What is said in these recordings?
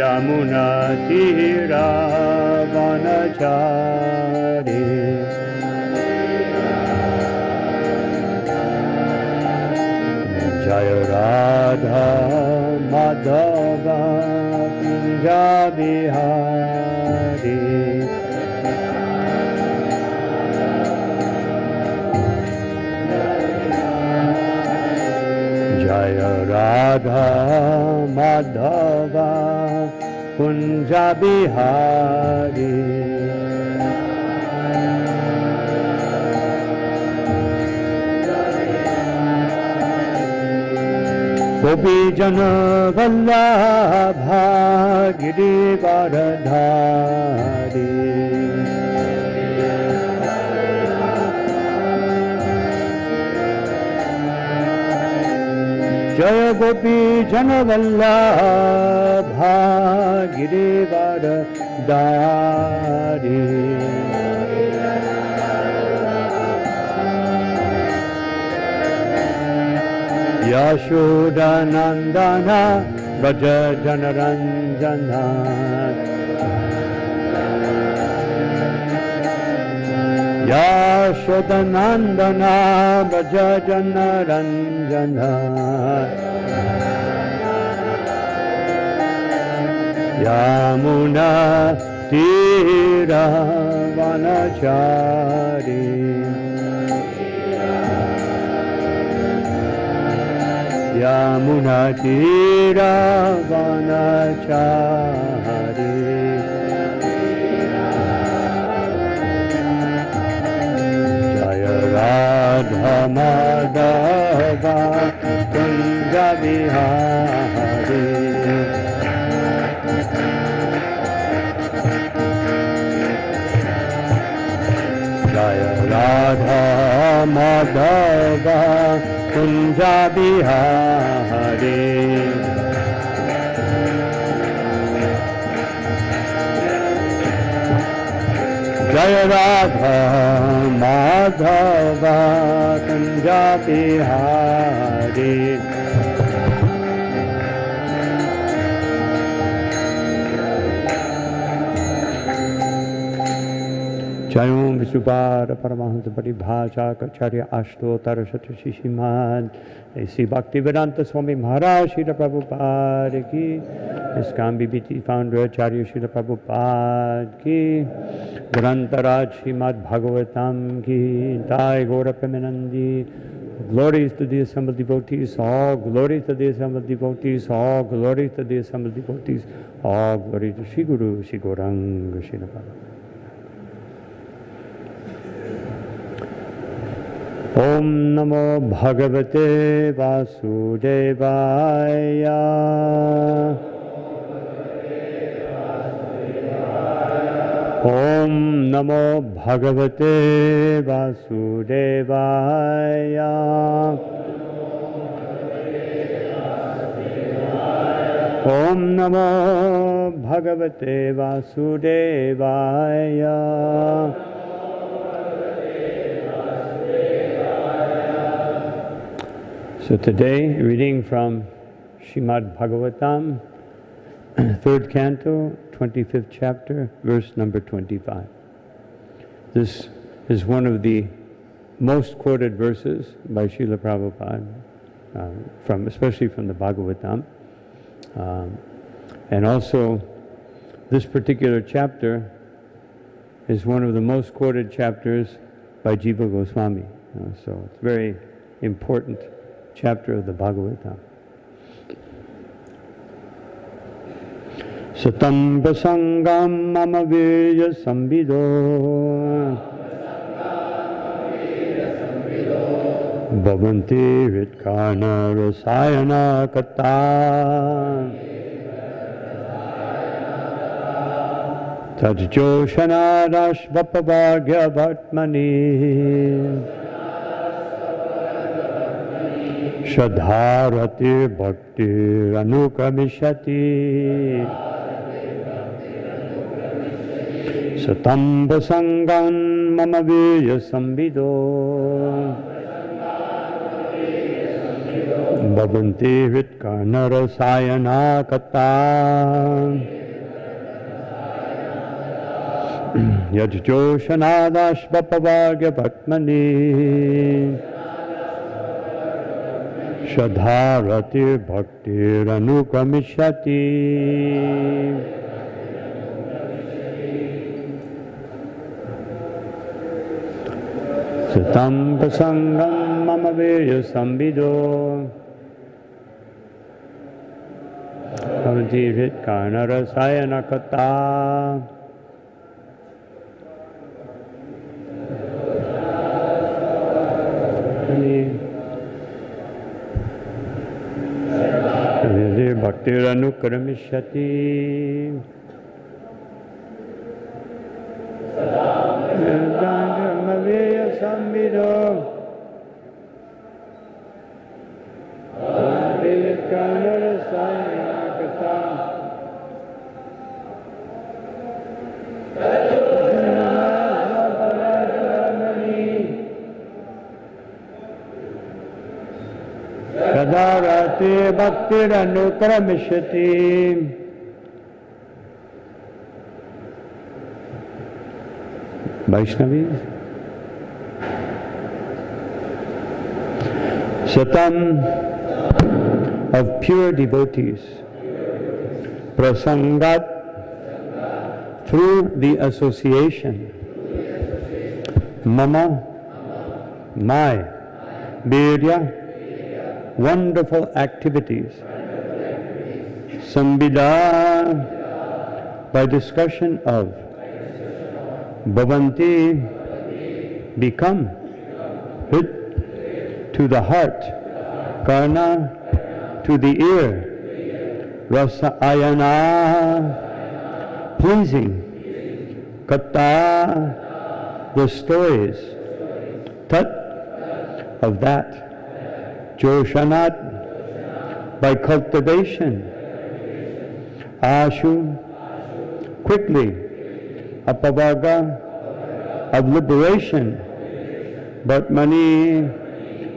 Yamuna Tira Vanachari Jaya Radha Madhava Kunjabihari Jaya Radha Madhava Kunjabihari Gopi Jana Vallabha Girivardhari Jaya Gopi Jana Vallabha Girivardhari Yashoda Nandana Braja Janaranjana Yashoda Nandana Braja Janaranjana Yamuna Tira Vanachari Yamuna Tira Vanachari Jaya Radha Madhava Kunjabihari Jaya Radha Madhava Kunjabihari Jaya Radha Madhava Kunjabihari Jayom Vishubhara Paramahansa Paribhaja Kacharya Ashtotara Satyashishimad Sri Bhaktivedanta Swami Maharaj Srila Prabhupada Ki ISKCON BBT Founder Acharya Srila Prabhupada Ki Grantaraj Srimad Bhagavatam Ki Jai Gaura Premanandi Glories to the assembled devotees, all glory to the assembled devotees, all glory to the assembled devotees, all glory to Shri Guru, Shri Gauranga, Srila Prabhupada. Om Namo Bhagavate Vasudevaya Om Namo Bhagavate Vasudevaya Om Namo Bhagavate Vasudevaya So today, reading from Srimad Bhagavatam, 3rd canto, 25th chapter, verse number 25. This is one of the most quoted verses by Srila Prabhupada, especially from the Bhagavatam. And also, this particular chapter is one of the most quoted chapters by Jiva Goswami. So it's a very important chapter of the Bhagavatam. Satam prasangam mama virya samvido bhavanti ritkana rasayana kata tajjoshana rashvapavagya bhatmani Shadharati bhakti anukamishati Satamba sangam mama virya samvido Bhavanti Vitkarna Rasayana Kata Yajjoshanadashvapavagya Bhatmani Shadharati Bhaktir Anukamishati Satam Prasangam Mama Veya Sambido Bhavanti Vitkarna Rasayana Kata Bhaktir Anukaramishati Maveya Sambido Bhavanti Vitkarna Sadarati Bhaktir Anukaramishati Vaishnavis Satam of pure devotees Prasangat through the association Mama my Virya wonderful activities. Sambhida, by discussion of. Bhavanti, become. Hit, to the heart. Karna, to the ear. Rasa ayana, pleasing. Kata, the stories. Tat, of that. Joshanat, by cultivation. Ashu, quickly. Apavaga, of liberation. Bhatmani,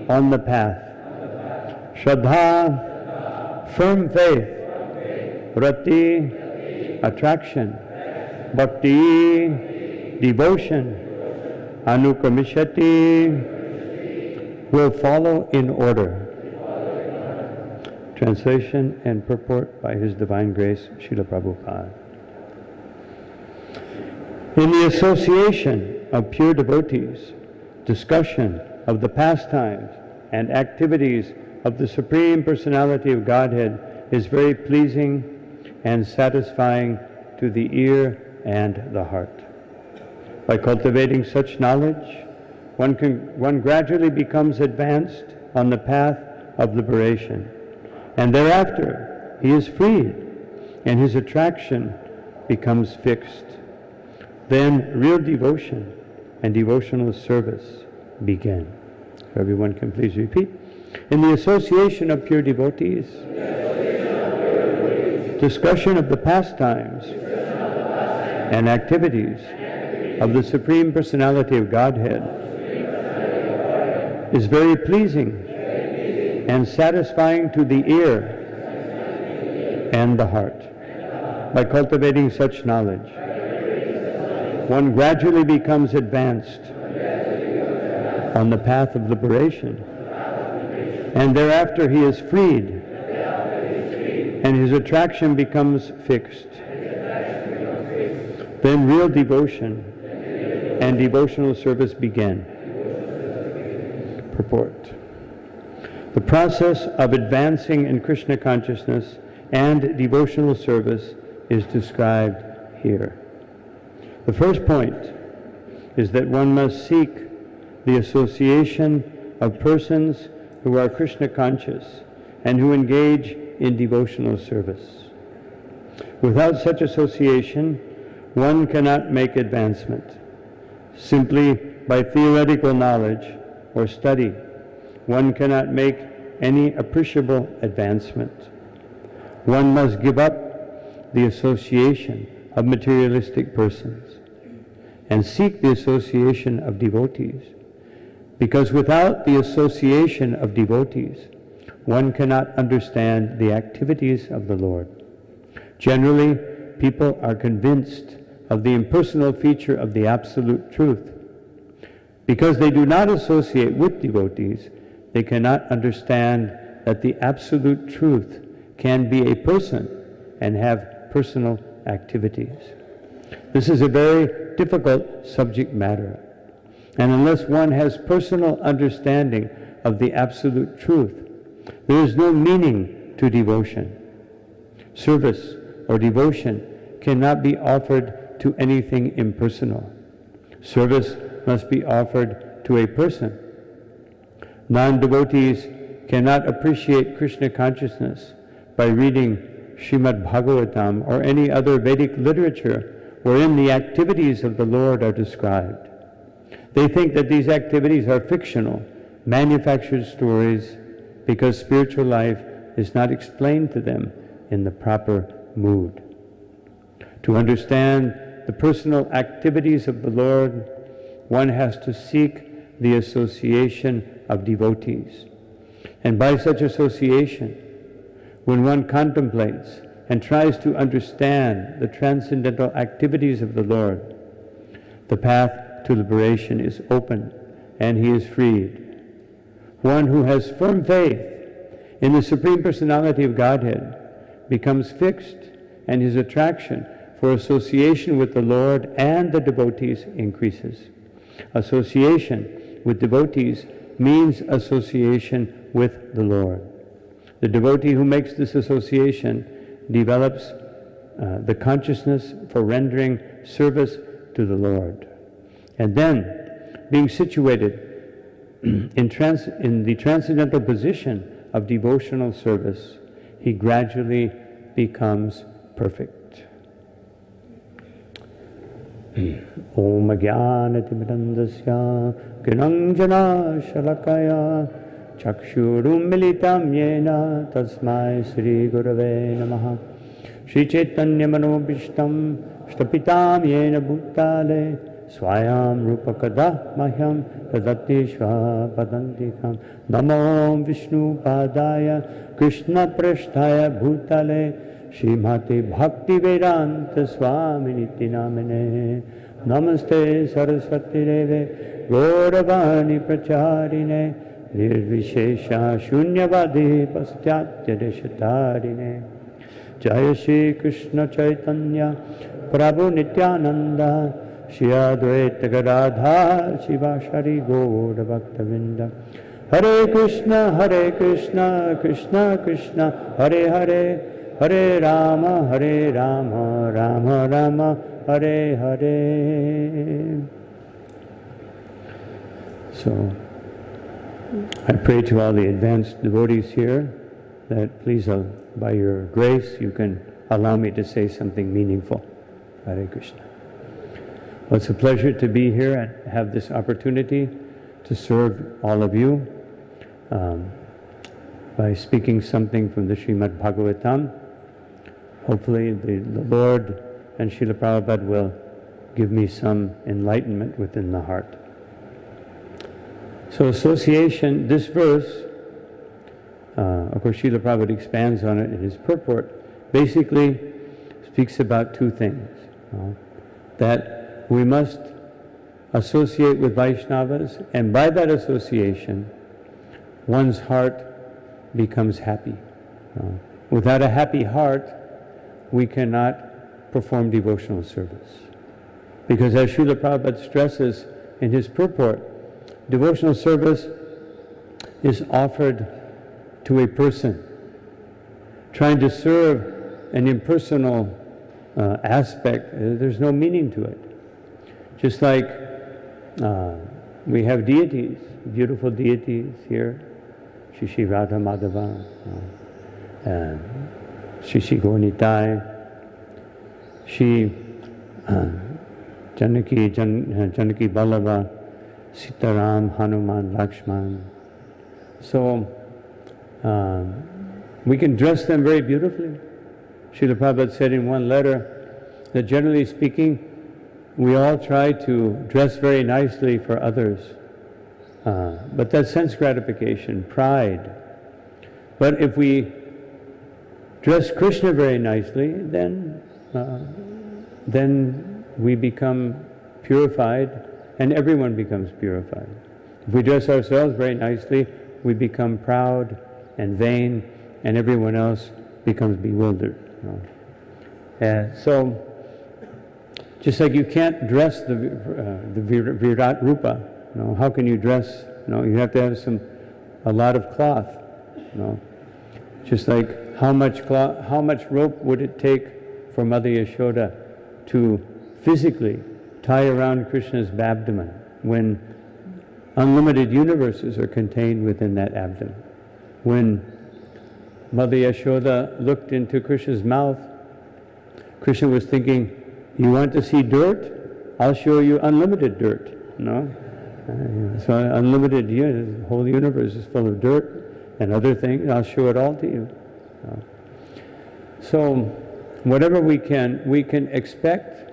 on the path. Shraddha, firm faith. Rati, attraction. Bhakti, devotion. Anukamishati, will follow in order. Translation and purport by His Divine Grace, Srila Prabhupada. In the association of pure devotees, discussion of the pastimes and activities of the Supreme Personality of Godhead is very pleasing and satisfying to the ear and the heart. By cultivating such knowledge, one gradually becomes advanced on the path of liberation, and thereafter he is freed, and his attraction becomes fixed. Then real devotion and devotional service begin. So everyone can please repeat. In the association of pure devotees, discussion of the pastimes and activities of the Supreme Personality of Godhead is very pleasing and satisfying to the ear and the heart. By cultivating such knowledge, one gradually becomes advanced on the path of liberation, and thereafter he is freed, and his attraction becomes fixed. Then real devotion and devotional service begin. Purport. The process of advancing in Krishna consciousness and devotional service is described here. The first point is that one must seek the association of persons who are Krishna conscious and who engage in devotional service. Without such association, one cannot make advancement. Simply by theoretical knowledge or study, one cannot make any appreciable advancement. One must give up the association of materialistic persons and seek the association of devotees, because without the association of devotees, one cannot understand the activities of the Lord. Generally, people are convinced of the impersonal feature of the absolute truth. Because they do not associate with devotees, they cannot understand that the absolute truth can be a person and have personal activities. This is a very difficult subject matter. And unless one has personal understanding of the absolute truth, there is no meaning to devotion. Service or devotion cannot be offered to anything impersonal. Service must be offered to a person. Non-devotees cannot appreciate Krishna consciousness by reading Srimad Bhagavatam or any other Vedic literature wherein the activities of the Lord are described. They think that these activities are fictional, manufactured stories, because spiritual life is not explained to them in the proper mood. To understand the personal activities of the Lord, one has to seek the association of devotees. And by such association, when one contemplates and tries to understand the transcendental activities of the Lord, the path to liberation is opened and he is freed. One who has firm faith in the Supreme Personality of Godhead becomes fixed, and his attraction for association with the Lord and the devotees increases. Association with devotees means association with the Lord. The devotee who makes this association develops the consciousness for rendering service to the Lord. And then, being situated in the transcendental position of devotional service, he gradually becomes perfect. Om Jnana-timirandasya Kiranjana Shalakaya Chakshurum Militam Yena Tasmai Sri Gurave Namaha Shri Chaitanya Manobishtam Shtapitam Yena Bhutale Swayam Rupakada Mahyam Tadati Padantikam Namo Vishnu Padaya Krishna Prasthaya Bhutale Srimati Bhakti Vedanta Swami Niti Namine Namaste Saraswati Deve Gauravani Pracharine Nirvishesha Shunyavadi Paschatya Deshatarine Jaya Shri Krishna Chaitanya Prabhu Nityananda Shri Advaita Gadadhar Shivashari Gaura Bhaktavinda Hare Krishna, Krishna Krishna, Hare Hare, Hare Rama, Rama Rama, Hare Hare. So, I pray to all the advanced devotees here that please, by your grace, you can allow me to say something meaningful. Hare Krishna. Well, it's a pleasure to be here and have this opportunity to serve all of you by speaking something from the Srimad Bhagavatam. Hopefully the Lord and Srila Prabhupada will give me some enlightenment within the heart. So association, this verse, of course Srila Prabhupada expands on it in his purport, basically speaks about two things. That we must associate with Vaishnavas, and by that association, one's heart becomes happy. Without a happy heart, we cannot perform devotional service. Because as Srila Prabhupada stresses in his purport, devotional service is offered to a person. Trying to serve an impersonal aspect, there's no meaning to it. Just like we have deities, beautiful deities here, Shri Radha Madhava, Shri Gaunitai, Shri Janaki Ballabha, Sitaram, Hanuman, Lakshman. So we can dress them very beautifully. Srila Prabhupada said in one letter that generally speaking, we all try to dress very nicely for others. But that's sense gratification, pride. But if we dress Krishna very nicely, then we become purified, and everyone becomes purified. If we dress ourselves very nicely, we become proud and vain, and everyone else becomes bewildered. So, just like you can't dress the Virat Rupa, how can you dress? You have to have a lot of cloth. Just like how much rope would it take for Mother Yashoda to physically tie around Krishna's abdomen when unlimited universes are contained within that abdomen? When Mother Yashoda looked into Krishna's mouth, Krishna was thinking, you want to see dirt? I'll show you unlimited dirt. So unlimited, the whole universe is full of dirt and other things. I'll show it all to you. So whatever we can expect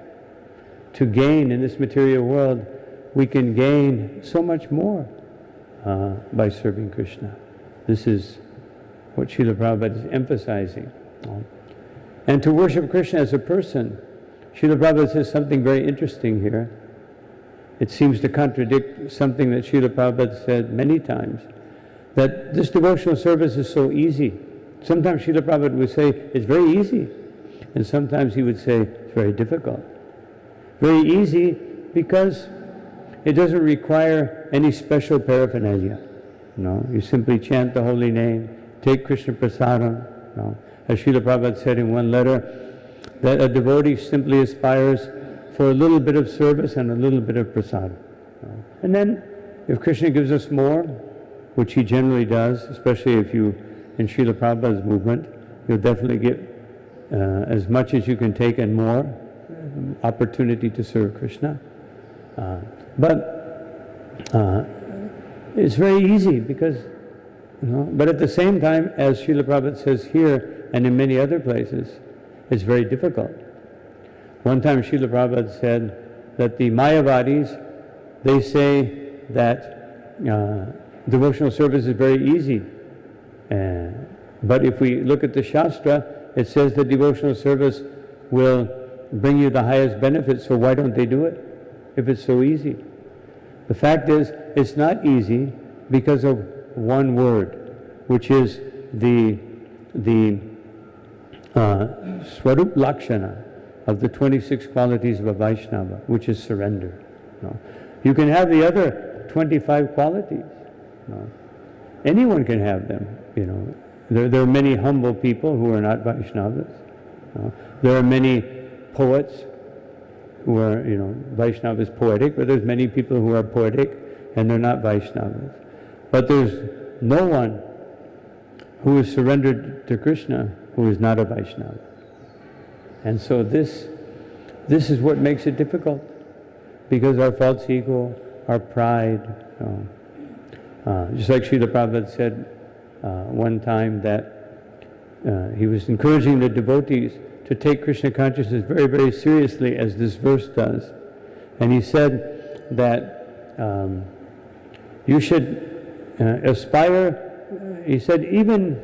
to gain in this material world, we can gain so much more by serving Krishna. This is what Srila Prabhupada is emphasizing. And to worship Krishna as a person, Srila Prabhupada says something very interesting here. It seems to contradict something that Srila Prabhupada said many times, that this devotional service is so easy. Sometimes Srila Prabhupada would say, it's very easy. And sometimes he would say, it's very difficult. Very easy because it doesn't require any special paraphernalia. You simply chant the holy name, take Krishna Prasadam. As Srila Prabhupada said in one letter, that a devotee simply aspires for a little bit of service and a little bit of prasad. And then, if Krishna gives us more, which he generally does, especially if you, in Srila Prabhupada's movement, you'll definitely get as much as you can take and more opportunity to serve Krishna. But it's very easy because, but at the same time, as Srila Prabhupada says here and in many other places, it's very difficult. One time Srila Prabhupada said that the Mayavadis, they say that devotional service is very easy. But if we look at the Shastra, it says that devotional service will bring you the highest benefits, so why don't they do it if it's so easy? The fact is, it's not easy because of one word, which is the Swarup Lakshana of the 26 qualities of a Vaishnava, which is surrender. You can have the other 25 qualities. Anyone can have them. There are many humble people who are not Vaishnavas. There are many poets who are, Vaishnava is poetic, but there's many people who are poetic and they're not Vaishnavas. But there's no one who is surrendered to Krishna who is not a Vaishnava. And so this is what makes it difficult, because our false ego, our pride, just like Srila Prabhupada said one time that he was encouraging the devotees to take Krishna consciousness very, very seriously, as this verse does. And he said that you should aspire, he said, even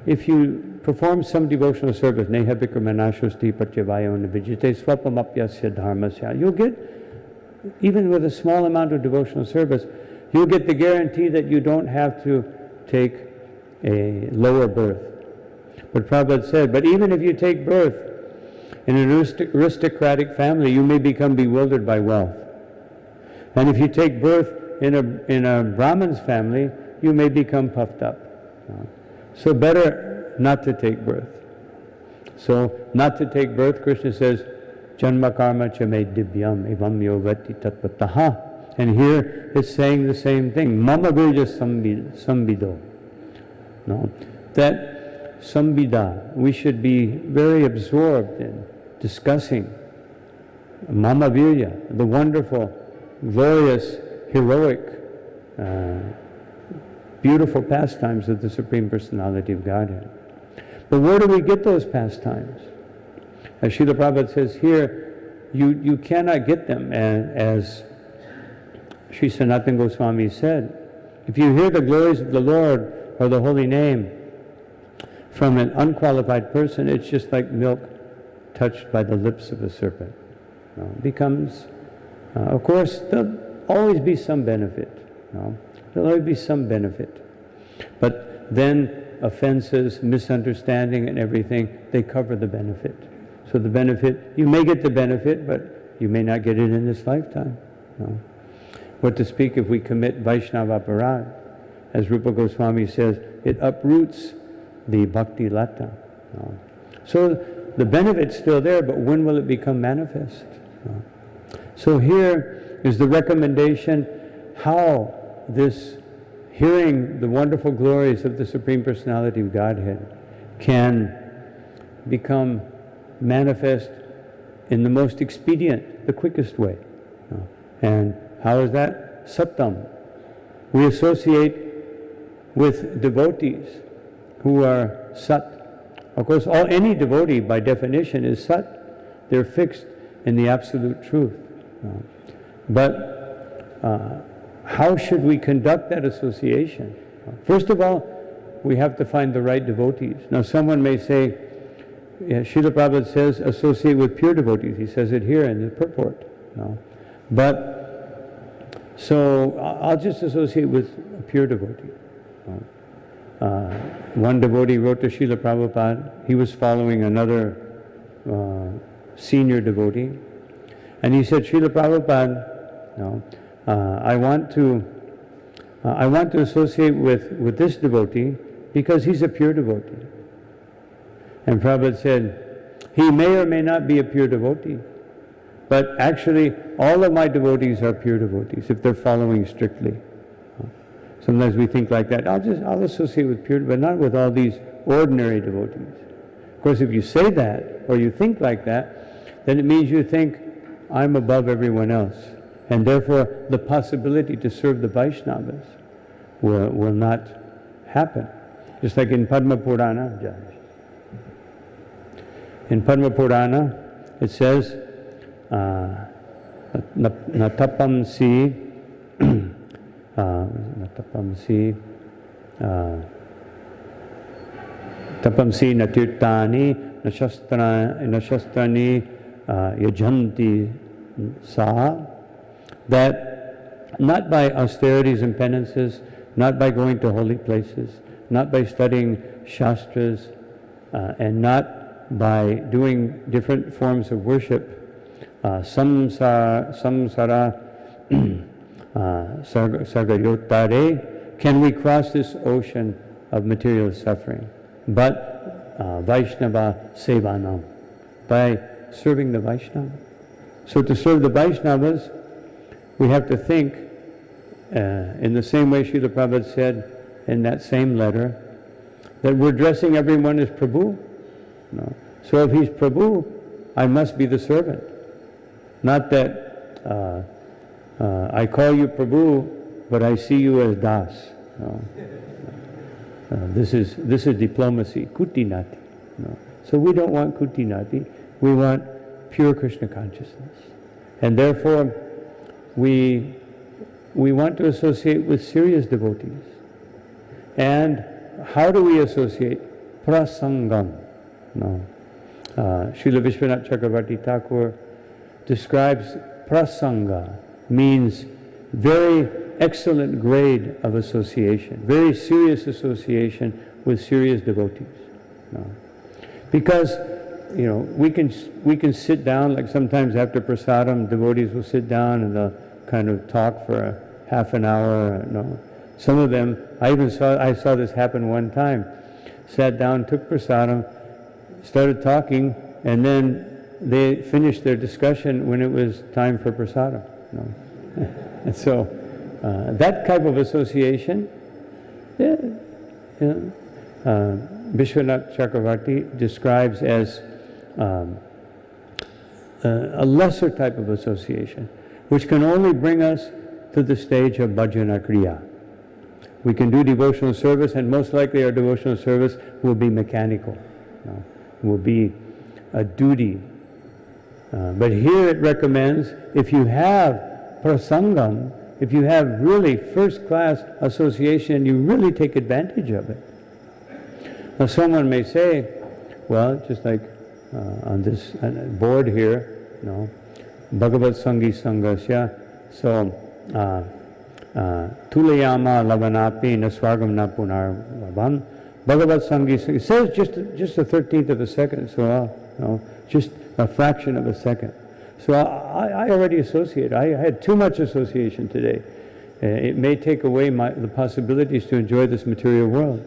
if you perform some devotional service, neha vikramanashosti pratyavayo navijite swapamapyasya dharmasya, you'll get, even with a small amount of devotional service, you'll get the guarantee that you don't have to take a lower birth. But Prabhupada said, but even if you take birth in an aristocratic family, you may become bewildered by wealth. And if you take birth in a Brahmin's family, you may become puffed up. So better not to take birth. So not to take birth, Krishna says, Janma karma cha me divyam evam yovati tatpataha. And here it's saying the same thing. Mama virya sambido. That sambida, we should be very absorbed in discussing Mama virya, the wonderful, glorious, heroic, beautiful pastimes of the Supreme Personality of Godhead. But where do we get those pastimes? As Srila Prabhupada says here, you cannot get them. And as Sri Sanatana Goswami said, if you hear the glories of the Lord or the holy name, from an unqualified person, it's just like milk touched by the lips of a serpent. It becomes, of course, there'll always be some benefit. There'll always be some benefit. But then offenses, misunderstanding and everything, they cover the benefit. So the benefit, you may get the benefit, but you may not get it in this lifetime. What to speak if we commit Vaishnava aparad? As Rupa Goswami says, it uproots the bhakti lata. So the benefit's still there, but when will it become manifest? So here is the recommendation how this hearing the wonderful glories of the Supreme Personality of Godhead can become manifest in the most expedient, the quickest way. And how is that? Sattam. We associate with devotees who are sat. Of course, any devotee by definition is sat. They're fixed in the absolute truth. But how should we conduct that association? First of all, we have to find the right devotees. Now someone may say, Srila Prabhupada says associate with pure devotees. He says it here in the purport. But, so I'll just associate with a pure devotee. One devotee wrote to Srila Prabhupada. He was following another senior devotee. And he said, Srila Prabhupada, I want to associate with this devotee because he's a pure devotee. And Prabhupada said, he may or may not be a pure devotee, but actually all of my devotees are pure devotees if they're following strictly. Sometimes we think like that, I'll associate with pure, but not with all these ordinary devotees. Of course, if you say that, or you think like that, then it means you think, I'm above everyone else. And therefore, the possibility to serve the Vaishnavas will not happen. Just like in Padma Purana. In Padma Purana, it says, Natapam si, tapam si natirtani, nashastrani yajanti saha, that not by austerities and penances, not by going to holy places, not by studying shastras, and not by doing different forms of worship, samsara sargayotare, can we cross this ocean of material suffering, but Vaishnava sevanam, by serving the Vaishnava. So to serve the Vaishnavas, we have to think in the same way Srila Prabhupada said in that same letter, that we're addressing everyone as Prabhu. So if he's Prabhu, I must be the servant. Not that I call you Prabhu, but I see you as Das. This is diplomacy, kutinati. So we don't want kutinati, we want pure Krishna consciousness. And therefore, we want to associate with serious devotees. And how do we associate? Prasangam. Srila Vishwanath Chakravarti Thakur describes prasanga, means very excellent grade of association, very serious association with serious devotees. Because we can sit down, like sometimes after prasadam, devotees will sit down and they'll kind of talk for a half an hour. Some of them, I saw this happen one time. Sat down, took prasadam, started talking, and then they finished their discussion when it was time for prasadam. And so that type of association, Vishwanath Chakravarti describes as a lesser type of association, which can only bring us to the stage of bhajana kriya. We can do devotional service, and most likely our devotional service will be mechanical, will be a duty. But here it recommends, if you have prasangam, if you have really first-class association, you really take advantage of it. Now someone may say, well, just like on this board here, Bhagavat Sangi Sangasya, so Tulayama Lavanapi Naswargam Napunar Vavam, Bhagavat Sangi, it says just a 13th of a second, so just a fraction of a second. So I already associate. I had too much association today. It may take away the possibilities to enjoy this material world.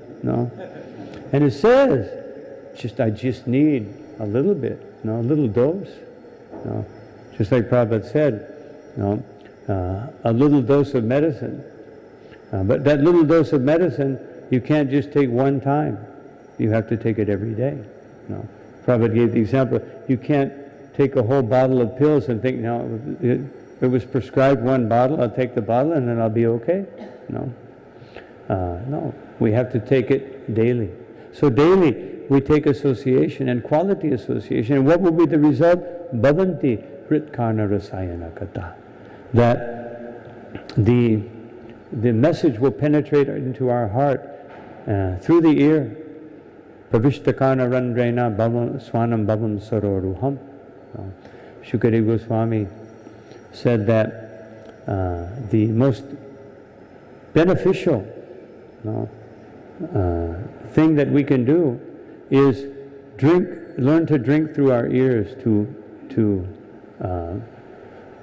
And it says, I just need a little bit, a little dose. Just like Prabhupada said, a little dose of medicine. But that little dose of medicine, you can't just take one time. You have to take it every day. Prabhupada gave the example, you can't take a whole bottle of pills and think, it was prescribed one bottle, I'll take the bottle and then I'll be okay. No, we have to take it daily. So daily we take association and quality association. And what will be the result? Bhavanti Hritkarna Rasayana Kata. That the message will penetrate into our heart through the ear. Pravishtakana Randrena Swanam Bhavam Saroruham. Shukadeva Goswami said that the most beneficial thing that we can do is learn to drink through our ears, to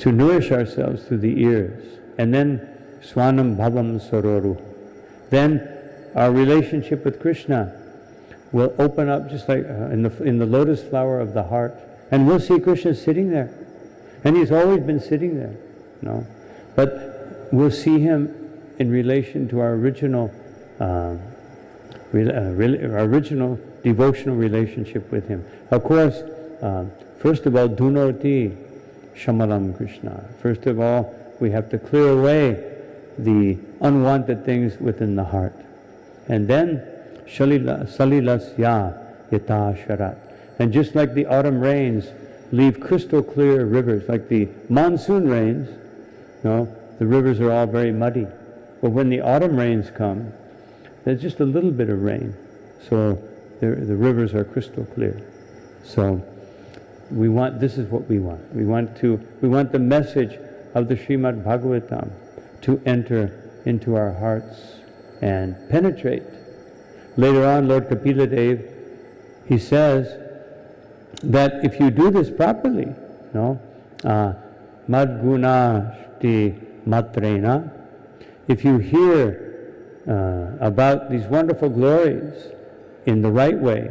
nourish ourselves through the ears, and then Swanam Bhavam Saroru. Then our relationship with Krishna will open up just like in the lotus flower of the heart, and we'll see Krishna sitting there, and he's always been sitting there, but we'll see him in relation to our original devotional relationship with him. Of course, first of all, Dunoti Shamalam Krishna. First of all, we have to clear away the unwanted things within the heart. And then, Salilasya Yata Sharat. And just like the autumn rains leave crystal clear rivers, like the monsoon rains, the rivers are all very muddy. But when the autumn rains come, there's just a little bit of rain. So the rivers are crystal clear. So this is what we want. We want the message of the Srimad Bhagavatam to enter into our hearts and penetrate. Later on, Lord Kapila Dev, he says that if you do this properly, Madguna Shti Matrena, if you hear about these wonderful glories in the right way.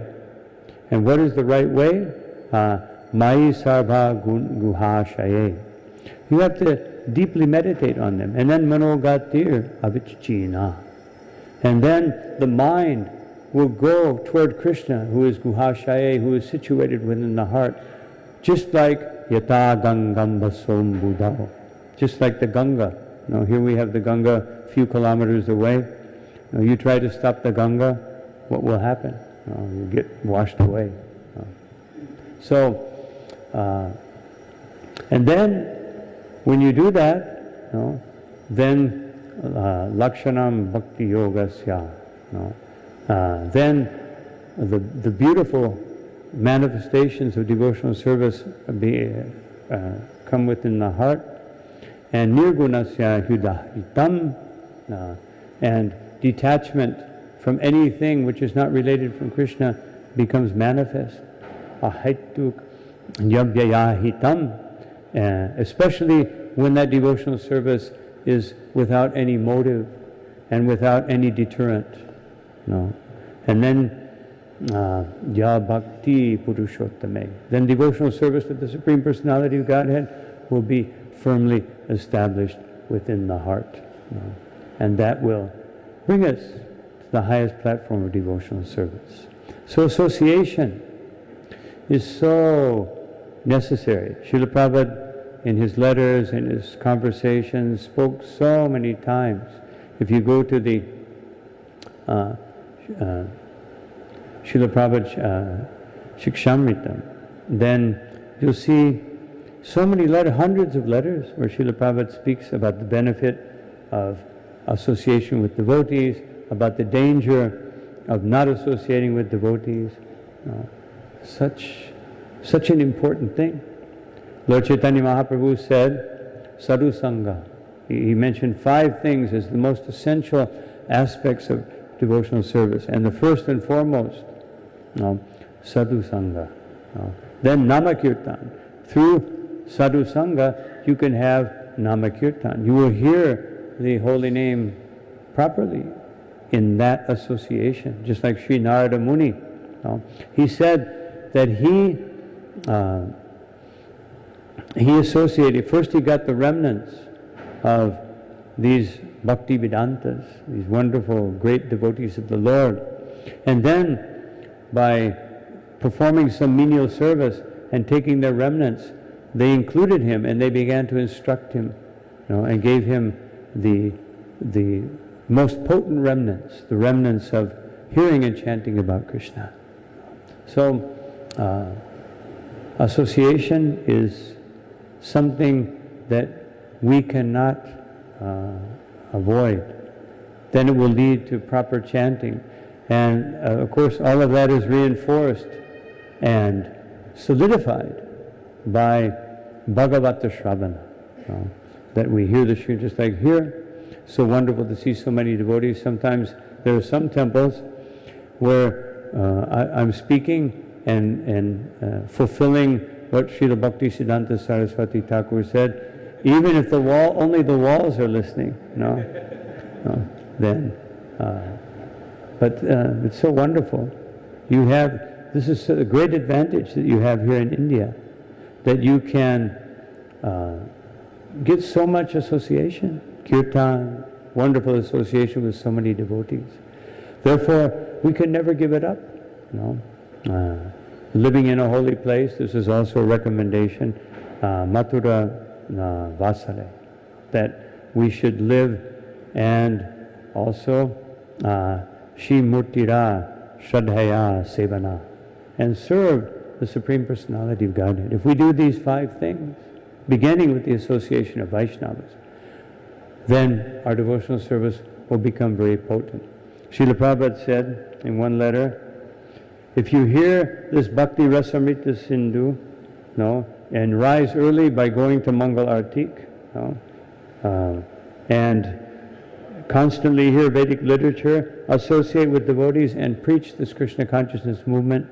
And what is the right way? Mai Sarva Guhashaye. You have to deeply meditate on them. And then Manogatir Avichchina. And then the mind will go toward Krishna, who is Guhashaye, who is situated within the heart. Just like Yata Gangam Basom Buddha. Just like the Ganga. Here we have the Ganga a few kilometers away. You try to stop the Ganga, what will happen? You get washed away. And then when you do that, then Lakshanam Bhakti Yogasya, then the beautiful manifestations of devotional service come within the heart, and Nirgunasya Hudahitam, and detachment from anything which is not related from Krishna becomes manifest. Ahaituk Yabhyayahitam, especially when that devotional service is without any motive and without any deterrent. And then Ya Bhakti Purushottame. Then devotional service to the Supreme Personality of Godhead will be firmly established within the heart. And that will bring us to the highest platform of devotional service. So association is so necessary. Srila Prabhupada, in his letters, in his conversations, spoke so many times. If you go to the Srila Prabhupada Shikshamritam, then you'll see so many letters, hundreds of letters, where Srila Prabhupada speaks about the benefit of association with devotees, about the danger of not associating with devotees. Such an important thing. Lord Chaitanya Mahaprabhu said, Sadhu Sangha. He mentioned 5 things as the most essential aspects of devotional service. And the first and foremost, Sadhu Sangha. Then Nama Kirtan. Through Sadhu Sangha, you can have Nama Kirtan. You will hear the holy name properly in that association. Just like Sri Narada Muni. He said that he associated, first he got the remnants of these Bhakti Vedantas, these wonderful, great devotees of the Lord. And then, by performing some menial service and taking their remnants, they included him and they began to instruct him, and gave him the most potent remnants, the remnants of hearing and chanting about Krishna. So, association is something that we cannot avoid. Then it will lead to proper chanting. And of course, all of that is reinforced and solidified by Bhagavata Shravana. That we hear the Shri, just like here. So wonderful to see so many devotees. Sometimes there are some temples where I'm speaking and fulfilling what Srila Bhaktisiddhanta Saraswati Thakur said. Even if only the walls are listening, then. But it's so wonderful. This is a great advantage that you have here in India, that you can get so much association, kirtan, wonderful association with so many devotees. Therefore, we can never give it up. Living in a holy place, this is also a recommendation, Mathura Vasale, that we should live, and also Shimurtira Shraddhaya Sevana, and serve the Supreme Personality of Godhead. If we do these 5 things, beginning with the association of Vaishnavas, then our devotional service will become very potent. Srila Prabhupada said in one letter, if you hear this Bhakti Rasamrita Sindhu, and rise early by going to Mangal Artik, and constantly hear Vedic literature, associate with devotees, and preach this Krishna consciousness movement,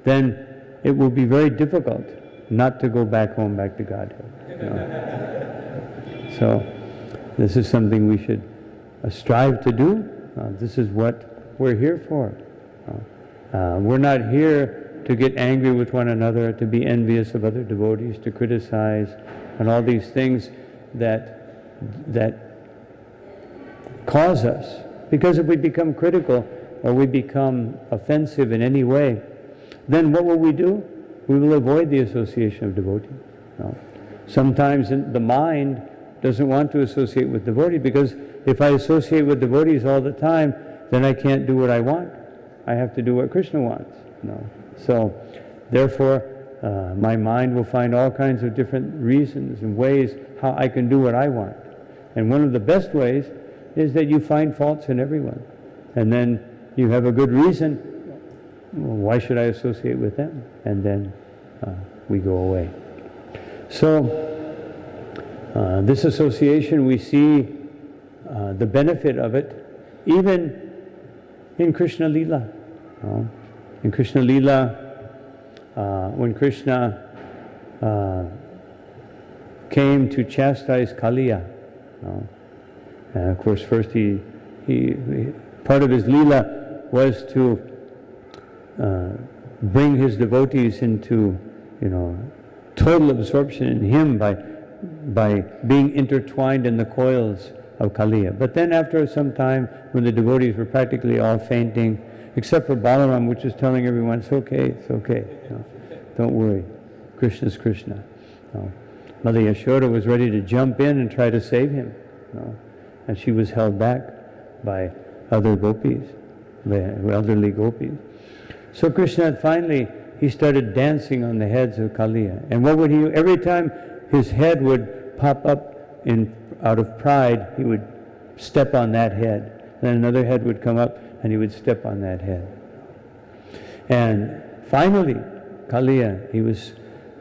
then it will be very difficult not to go back home, back to Godhead. So this is something we should strive to do. This is what we're here for. We're not here to get angry with one another, to be envious of other devotees, to criticize, and all these things that cause us. Because if we become critical or we become offensive in any way, then what will we do? We will avoid the association of devotees. Sometimes the mind doesn't want to associate with devotees, because if I associate with devotees all the time, then I can't do what I want. I have to do what Krishna wants. So, therefore, my mind will find all kinds of different reasons and ways how I can do what I want. And one of the best ways is that you find faults in everyone. And then you have a good reason, why should I associate with them? And then we go away. So, this association, we see the benefit of it, even in Krishna Lila. In Krishna Lila, when Krishna came to chastise Kaliya, and of course first he part of his Lila was to bring his devotees into total absorption in him by being intertwined in the coils of Kaliya. But then after some time, when the devotees were practically all fainting, except for Balaram, which is telling everyone, it's okay, don't worry, Krishna's Krishna. Mother Yashoda was ready to jump in and try to save him, and she was held back by other gopis, the elderly gopis. So Krishna finally, he started dancing on the heads of Kaliya. And what would he do? Every time his head would pop up out of pride, he would step on that head. Then another head would come up, and he would step on that head. And finally, Kaliya, he was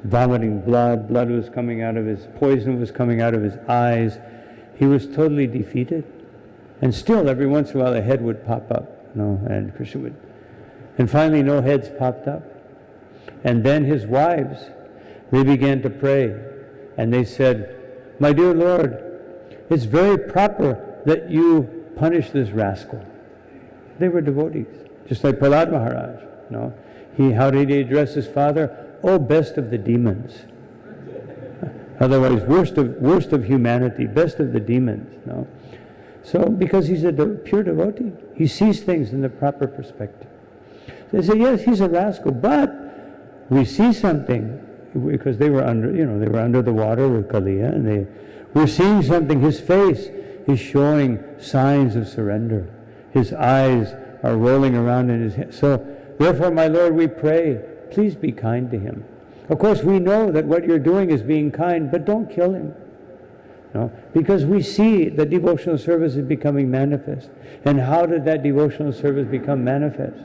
vomiting blood was coming out of his, poison was coming out of his eyes. He was totally defeated. And still, every once in a while, a head would pop up, and Krishna would. And finally, no heads popped up. And then his wives, they began to pray. And they said, "My dear Lord, it's very proper that you punish this rascal." They were devotees, just like Prasad Maharaj. How did he address his father? "Oh, best of the demons." Otherwise, worst of humanity, best of the demons. So, because he's a pure devotee, he sees things in the proper perspective. They say, yes, he's a rascal, but we see something, because they were under the water with Kaliya, and we're seeing something. His face is showing signs of surrender. His eyes are rolling around in his head. So, therefore, my Lord, we pray, please be kind to him. Of course, we know that what you're doing is being kind, but don't kill him. Because we see the devotional service is becoming manifest. And how did that devotional service become manifest?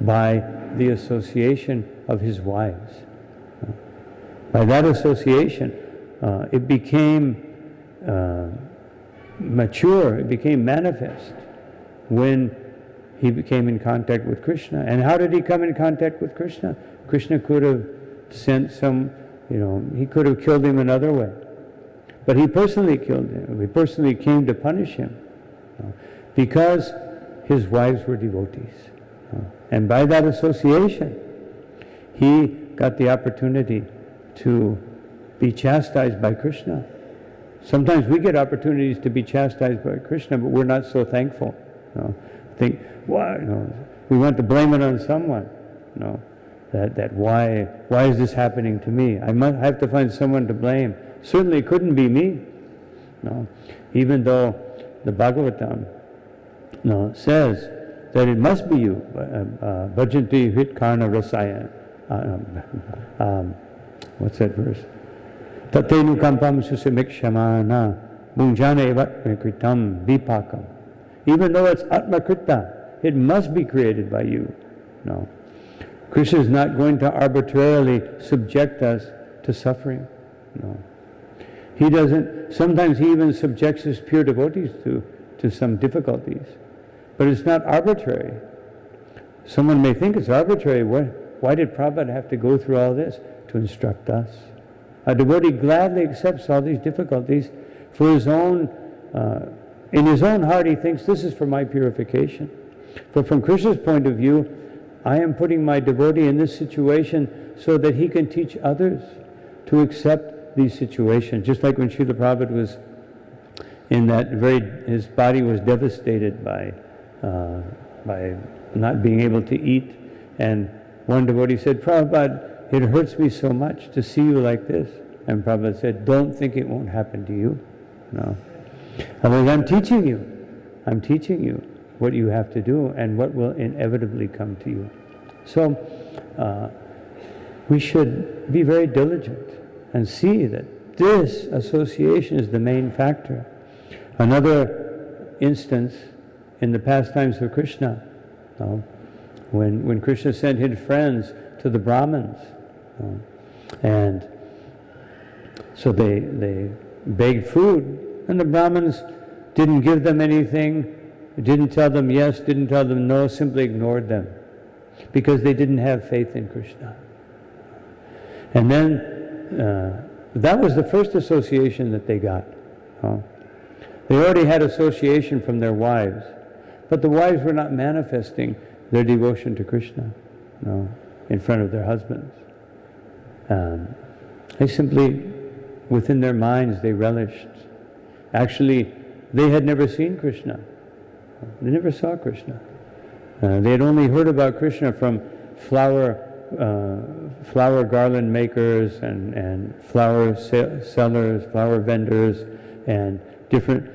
By the association of his wives. By that association, it became mature, it became manifest when he became in contact with Krishna. And how did he come in contact with Krishna? Krishna could have sent he could have killed him another way. But he personally killed him. He personally came to punish him because his wives were devotees. And by that association, he got the opportunity to be chastised by Krishna. Sometimes we get opportunities to be chastised by Krishna, but we're not so thankful. Think, we want to blame it on someone. That why is this happening to me? I have to find someone to blame. Certainly it couldn't be me. Even though the Bhagavatam says that it must be you. Bhajanti hit karna rasaya. What's that verse? Tatenu kampam susamikshama bunjana evat kritam vipakam. Even though it's atmakrita, it must be created by you. Krishna is not going to arbitrarily subject us to suffering. He doesn't. Sometimes he even subjects his pure devotees to some difficulties. But it's not arbitrary. Someone may think it's arbitrary. Why did Prabhupada have to go through all this? To instruct us. A devotee gladly accepts all these difficulties for his own, in his own heart he thinks this is for my purification. But from Krishna's point of view, I am putting my devotee in this situation so that he can teach others to accept these situations. Just like when Srila Prabhupada was in his body was devastated by not being able to eat. And one devotee said, Prabhupada, it hurts me so much to see you like this. And Prabhupada said, don't think it won't happen to you. Otherwise, I'm teaching you what you have to do and what will inevitably come to you. So we should be very diligent and see that this association is the main factor. Another instance in the pastimes of Krishna, when Krishna sent his friends to the Brahmins, and so they begged food, and the Brahmins didn't give them anything, didn't tell them yes, didn't tell them no, simply ignored them, because they didn't have faith in Krishna. And then that was the first association that they got. They already had association from their wives, but the wives were not manifesting their devotion to Krishna in front of their husbands. They simply, within their minds, they relished. Actually, they had never seen Krishna. They never saw Krishna. They had only heard about Krishna from flower garland makers and flower sellers, flower vendors, and different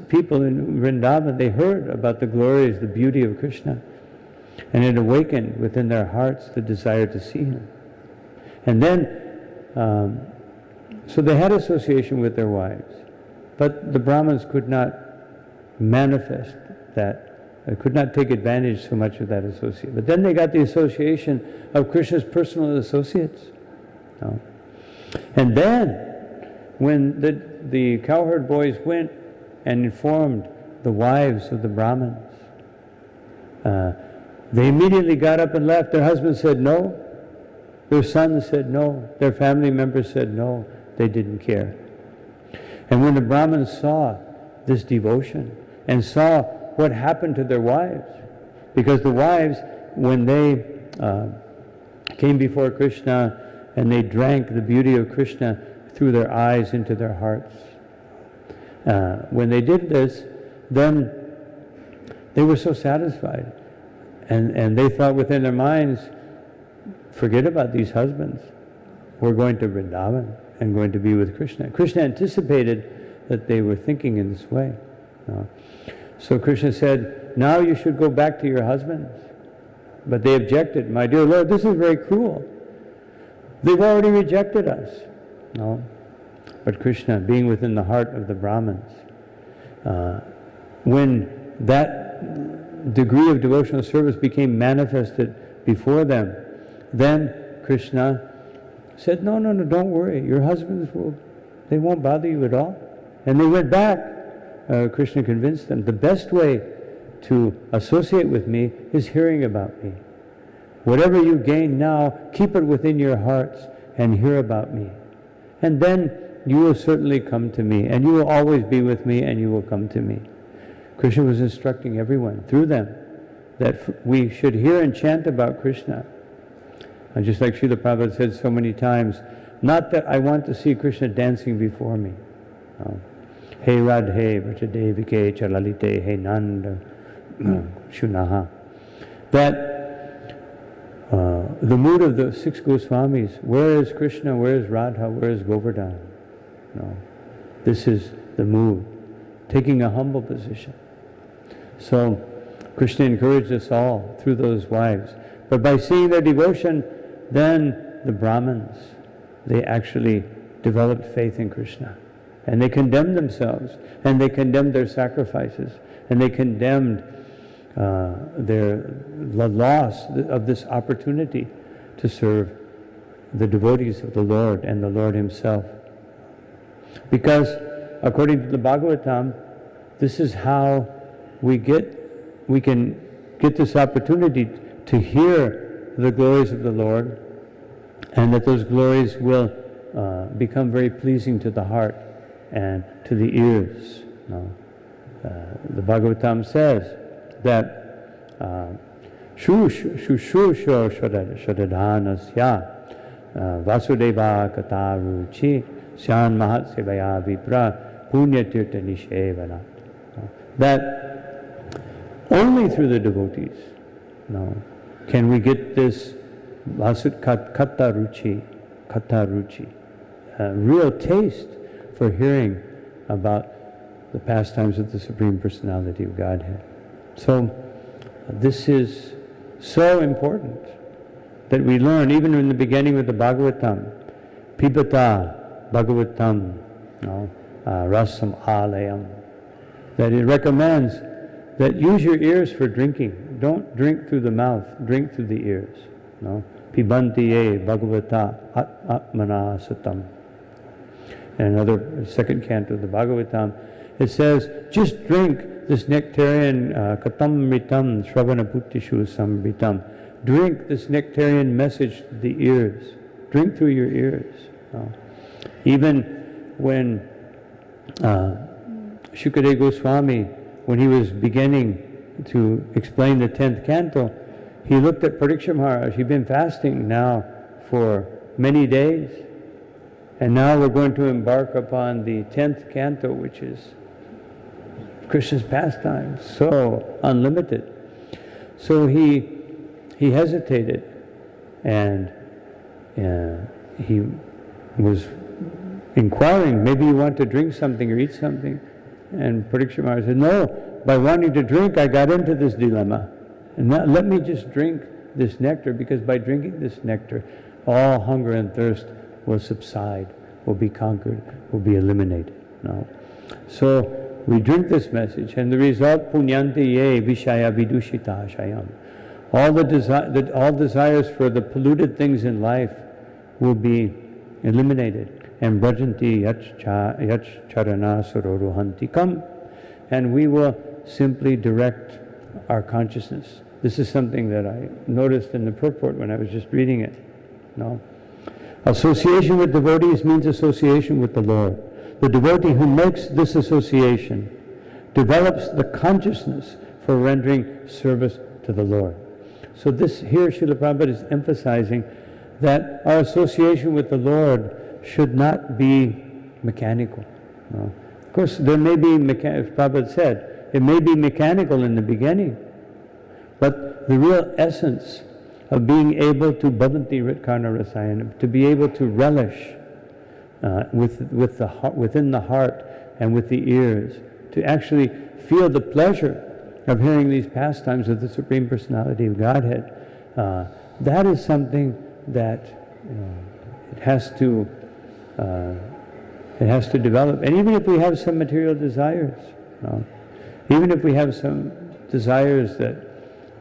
people in Vrindavan. They heard about the glories, the beauty of Krishna, and it awakened within their hearts the desire to see him. And then, so they had association with their wives, but the Brahmins could not manifest that could not take advantage so much of that associate. But then they got the association of Krishna's personal associates. No? And then, when the cowherd boys went and informed the wives of the Brahmins, they immediately got up and left. Their husbands said no. Their sons said no. Their family members said no. They didn't care. And when the Brahmins saw this devotion and saw what happened to their wives, because the wives, when they came before Krishna and they drank the beauty of Krishna through their eyes into their hearts, when they did this, then they were so satisfied. And they thought within their minds, forget about these husbands. We're going to Vrindavan and going to be with Krishna. Krishna anticipated that they were thinking in this way. So Krishna said, now you should go back to your husbands. But they objected. My dear Lord, this is very cruel. They've already rejected us. No. But Krishna, being within the heart of the Brahmins, when that degree of devotional service became manifested before them, then Krishna said, no, don't worry. Your husbands they won't bother you at all. And they went back. Krishna convinced them, the best way to associate with me is hearing about me. Whatever you gain now, keep it within your hearts and hear about me. And then you will certainly come to me, and you will always be with me, and you will come to me. Krishna was instructing everyone through them that we should hear and chant about Krishna. And just like Srila Prabhupada said so many times, not that I want to see Krishna dancing before me. No. Hey Radhe, Vrajadevike, Chalalite, Hey Nanda, Shunaha. That the mood of the 6 Goswamis, where is Krishna, where is Radha, where is Govardhan? No. This is the mood, taking a humble position. So Krishna encouraged us all through those wives. But by seeing their devotion, then the Brahmins, they actually developed faith in Krishna. And they condemned themselves, and they condemned their sacrifices, and they condemned the loss of this opportunity to serve the devotees of the Lord and the Lord Himself. Because according to the Bhagavatam, this is how we can get this opportunity to hear the glories of the Lord, and that those glories will become very pleasing to the heart and to the ears. The Bhagavatam says that Shushusho Shradhanasya Vasudeva Kataruchi Syan Mahat Sevaya Vipra Punya Tirtha Nishevana. That only through the devotees can we get this Vasud Kataruchi, real taste for hearing about the pastimes of the Supreme Personality of Godhead. So this is so important that we learn, even in the beginning with the Bhagavatam, Pibata Bhagavatam, Rasam Alayam, that it recommends that use your ears for drinking. Don't drink through the mouth, drink through the ears. Pibantiye Bhagavata Atmana Satam. And another second canto of the Bhagavatam, it says, just drink this nectarian katam mitam shravana bhuttishu samritam. Drink this nectarian message to the ears. Drink through your ears. Even when Shukadeva Goswami, when he was beginning to explain the 10th canto, he looked at Parikshit Maharaj. He'd been fasting now for many days. And now we're going to embark upon the 10th canto, which is Krishna's pastime, so unlimited. So he hesitated, and he was inquiring, maybe you want to drink something or eat something. And Parikshit Maharaj said, no, by wanting to drink, I got into this dilemma. And now, let me just drink this nectar, because by drinking this nectar, all hunger and thirst will subside, will be conquered, will be eliminated. So we drink this message, and the result, punyanti ye vishaya vidushita shayam. All desires for the polluted things in life will be eliminated. And brajanti yach charana sororuhanti kam. And we will simply direct our consciousness. This is something that I noticed in the purport when I was just reading it. No? Association with devotees means association with the Lord. The devotee who makes this association develops the consciousness for rendering service to the Lord. So this here, Srila Prabhupada is emphasizing that our association with the Lord should not be mechanical. No? Of course, there may be, as Prabhupada said, it may be mechanical in the beginning, but the real essence of being able to bhavanti ritkarna rasayanam, to be able to relish within the heart and with the ears, to actually feel the pleasure of hearing these pastimes of the Supreme Personality of Godhead, that is something that it has to develop. And even if we have some material desires, even if we have some desires that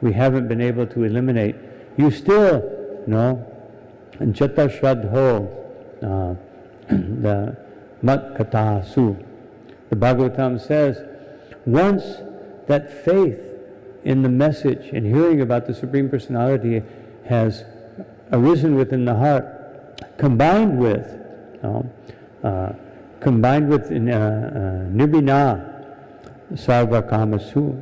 we haven't been able to eliminate, you still, jata shraddho, the mat kata su. The Bhagavatam says, once that faith in the message and hearing about the Supreme Personality has arisen within the heart, combined with nibbina sarva kamasu,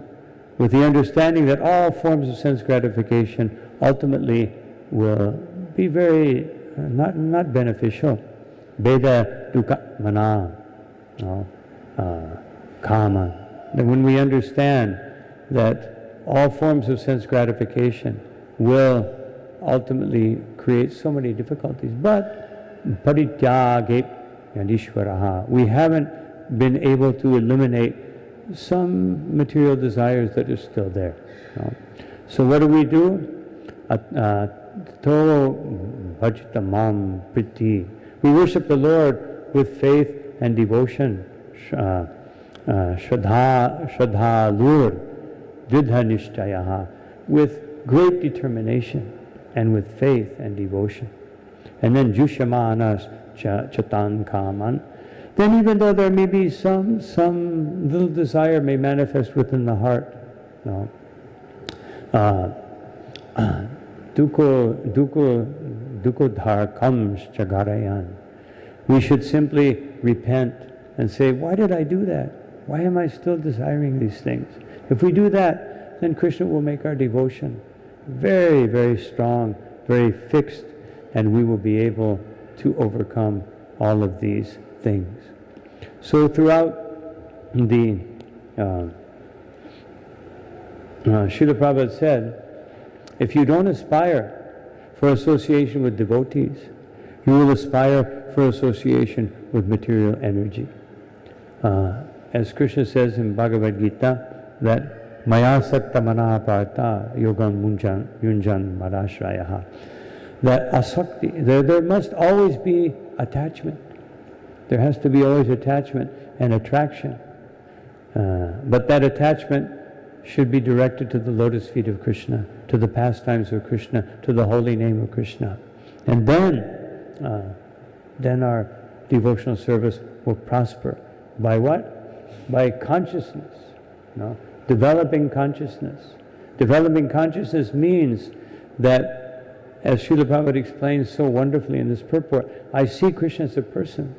with the understanding that all forms of sense gratification ultimately will be very not beneficial. Veda dukkha mana, kama. That when we understand that all forms of sense gratification will ultimately create so many difficulties, but parityage yadishvaraha, we haven't been able to eliminate some material desires that are still there. So what do? To bhajitamam priti. We worship the Lord with faith and devotion. Shraddha lur, didha nishtayaha, with great determination and with faith and devotion. And then jushamanas chatan kaman. Then even though there may be some little desire may manifest within the heart, dukodhar comes chagarayan. We should simply repent and say, why did I do that? Why am I still desiring these things? If we do that, then Krishna will make our devotion very, very strong, very fixed, and we will be able to overcome all of these things. So throughout the Srila Prabhupada said, if you don't aspire for association with devotees, you will aspire for association with material energy. As Krishna says in Bhagavad Gita, that maya sakta mana partha yogam yunjan madashrayaha, that asakti, there must always be attachment. There has to be always attachment and attraction. But that attachment should be directed to the lotus feet of Krishna, to the pastimes of Krishna, to the holy name of Krishna. And then our devotional service will prosper. By what? By consciousness. Developing consciousness. Developing consciousness means that, as Srila Prabhupada explains so wonderfully in this purport, I see Krishna as a person.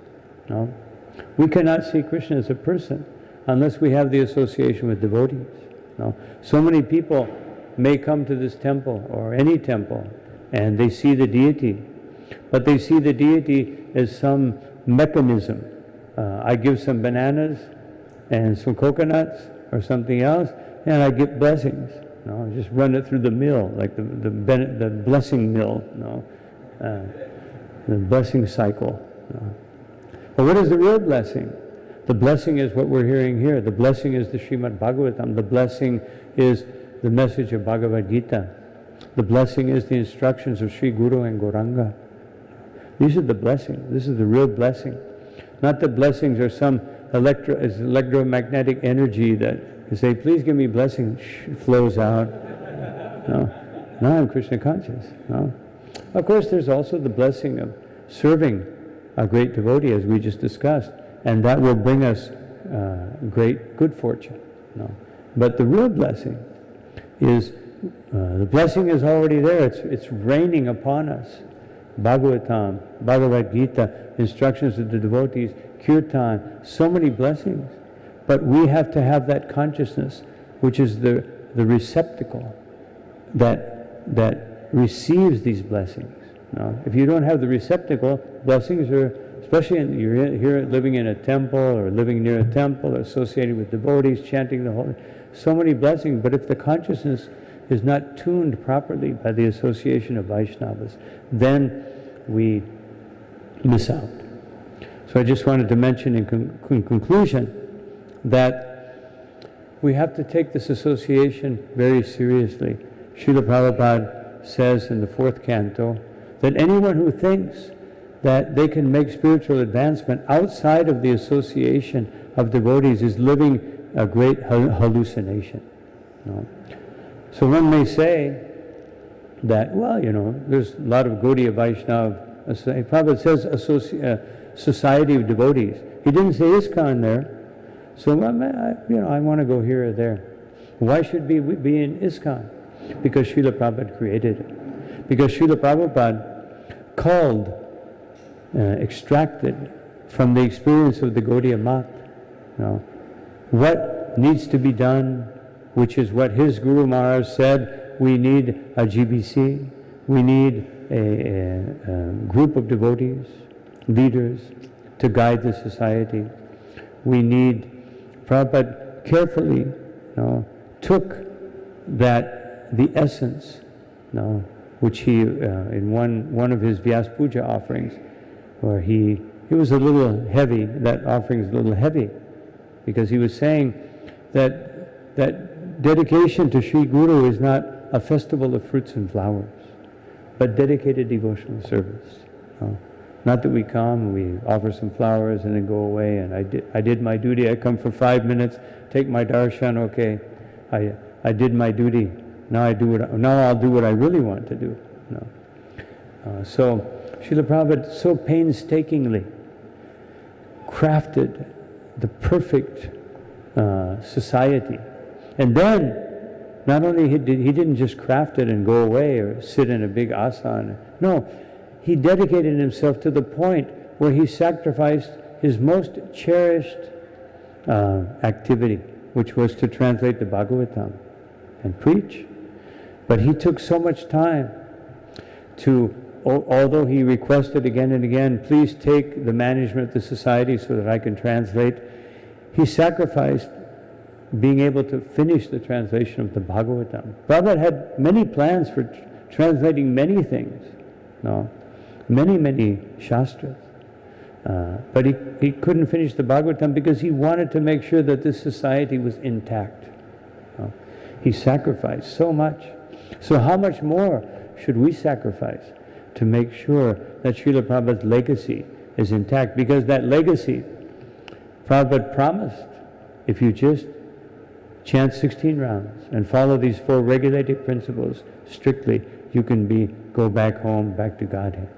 We cannot see Krishna as a person unless we have the association with devotees. So many people may come to this temple or any temple and they see the deity, but they see the deity as some mechanism. I give some bananas and some coconuts or something else, and I get blessings. Just run it through the mill, like the blessing mill, the blessing cycle. But what is the real blessing? The blessing is what we're hearing here. The blessing is the Srimad Bhagavatam. The blessing is the message of Bhagavad Gita. The blessing is the instructions of Sri Guru and Gauranga. These are the blessings. This is the real blessing. Not that blessings are some electromagnetic energy that you say, please give me blessing, flows out. No, now I'm Krishna conscious. No. Of course, there's also the blessing of serving a great devotee, as we just discussed, and that will bring us great good fortune. No. But the real blessing is, the blessing is already there. It's raining upon us. Bhagavatam, Bhagavad Gita, instructions of the devotees, kirtan, so many blessings. But we have to have that consciousness, which is the receptacle that receives these blessings. No? If you don't have the receptacle, blessings are, especially you're here living in a temple or living near a temple, or associated with devotees, chanting the holy, so many blessings. But if the consciousness is not tuned properly by the association of Vaishnavas, then we miss out. So I just wanted to mention in conclusion that we have to take this association very seriously. Srila Prabhupada says in the 4th canto that anyone who thinks that they can make spiritual advancement outside of the association of devotees is living a great hallucination. No? So one may say that, well, there's a lot of Gaudiya Vaishnava. Prabhupada says society of devotees. He didn't say ISKCON there. So I want to go here or there. Why should we be in ISKCON? Because Srila Prabhupada created it. Because Srila Prabhupada culled, extracted from the experience of the Gaudiya Math, what needs to be done, which is what his Guru Maharaj said. We need a GBC, we need a group of devotees, leaders, to guide the society. We need, Prabhupada carefully took the essence, which he, in one of his Vyas Puja offerings, where he was a little heavy, that offering is a little heavy, because he was saying that dedication to Sri Guru is not a festival of fruits and flowers, but dedicated devotional service. Not that we come, we offer some flowers and then go away, and I did my duty, I come for 5 minutes, take my darshan, okay, I did my duty, now I'll do what I really want to do. So Srila Prabhupada so painstakingly crafted the perfect society. And then, not only he didn't just craft it and go away or sit in a big asana. No, he dedicated himself to the point where he sacrificed his most cherished activity, which was to translate the Bhagavatam and preach. But he took so much time to, although he requested again and again, please take the management of the society so that I can translate, he sacrificed being able to finish the translation of the Bhagavatam. Prabhupada had many plans for translating many things, many shastras. But he couldn't finish the Bhagavatam because he wanted to make sure that this society was intact. He sacrificed so much. So how much more should we sacrifice to make sure that Srila Prabhupada's legacy is intact? Because that legacy, Prabhupada promised, if you just chant 16 rounds and follow these 4 regulated principles strictly, you can go back home, back to Godhead.